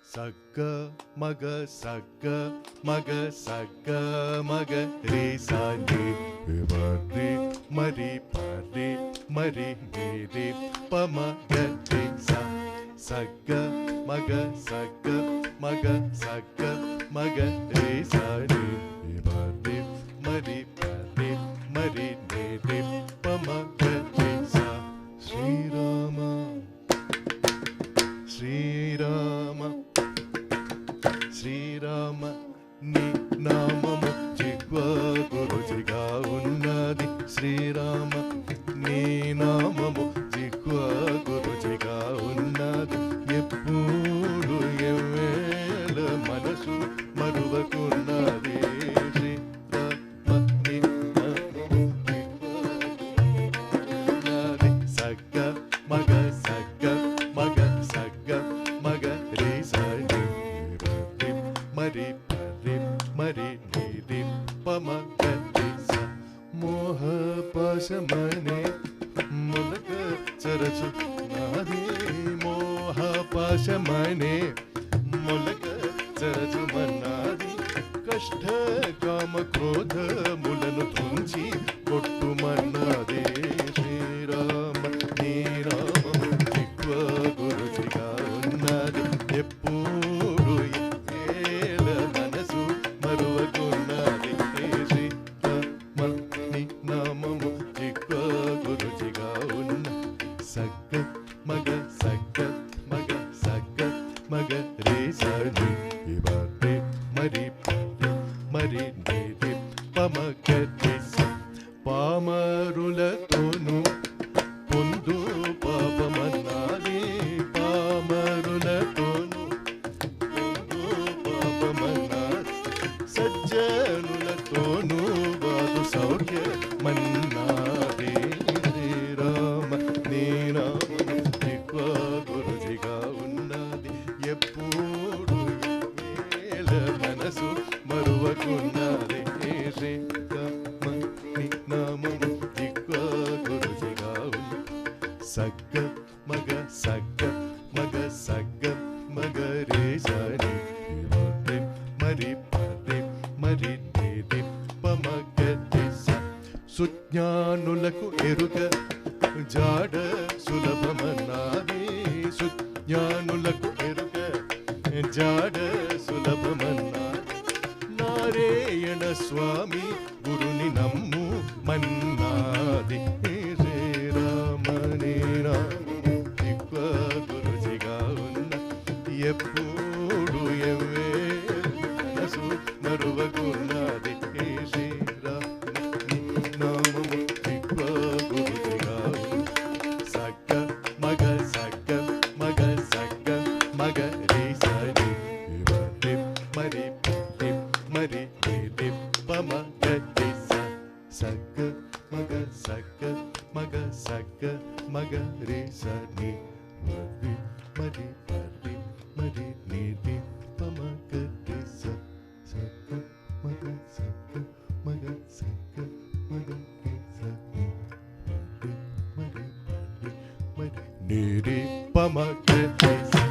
సగ్గ మగ సగ్గ మగ సగ్గ మగ రే సాని మరి మరి పరి మరి మేరే పమ గరి సా సగ్గ మగ సగ్గ మగ సగ్గ మగ రే సాని మరి మరి పరి మరి మేరే పమ గరి సా శ్రీరామ శ్రీరామ శ్రీరామ నీ నామము జిహ్వకు రుచిగా ఉన్నది శ్రీరామ నీ నామము జిహ్వకు రుచిగా ఉన్నది ఎప్పుడు ఎవేళ మనసు మరువకున్నది శ్రీరామ నీ నామము జిహ్వకు సగ్గ మగ సగ్గ మగ సగ్గ మగ రే సని మరి పరి మరి నిరి పమ గరి స మోహ పాశమనే ములక చరచు నాది మోహ పాశమనే ములక చరచు మన్నాది కష్ట కామ క్రోధ ములను తుంచి కొట్టుమన్నది శ్రీరామ నీ నామము జిహ్వ గురుచిగా ఉన్నది ఎప్పుడు ఏల మనసు మరువకున్నది శ్రీరామ నీ నామము జిహ్వ గురుచిగా ఉన్న సగ్గ మగ సగ్గ మగ సగ్గ మగ రే సని మరి మరి పరి మరి నిరి పమ గరి స పామరులతోను పొందు పాపమన్నాది పామరులతోను పొందు పాపమన్నాది సజ్జనులతోను వాదు సౌఖ్యమన్నాది శ్రీరామ నీ నామము జిహ్వ గురుచిగా ఉన్నది ఎప్పుడు ఏల మనసు మరువకున్నది శ్రీరామ నీ నామము జిహ్వ గురుచిగా ఉన్నది సగ్గ మగ సగ్గ మగ సగ్గ మగ రే సని మరి మరి పరి మరి నిరి పమ గరి స సుజ్ఞానులకు ఎరుక జాడ సులభమన్నాది సుజ్ఞానులకు ఎరుక జాడ సులభమన్నాది నారాయణ స్వామి గురుని నమ్ము మన్నాది శ్రీరామ నీ నామము జిహ్వ గురుచిగా ఉన్న ఎప్పుడు ఎవేళ మనసు మరువకున్నది శ్రీరామ నీ నామము జిహ్వ గురుచిగా ఉన్న సగ్గ మగ సగ్గ మగ సగ్గ మగ రే సని మరి మరి పరి మరి నిరి పమ గరి స సగ్గ మగ సగ్గ మగ సగ్గ మగ రే సని మరి మరి పరి మరి నిరి పమ గరి స సగ్గ మగ సగ్గ మగ సగ్గ మగ రే సని మరి మరి పరి మరి నిరి పమ గరి స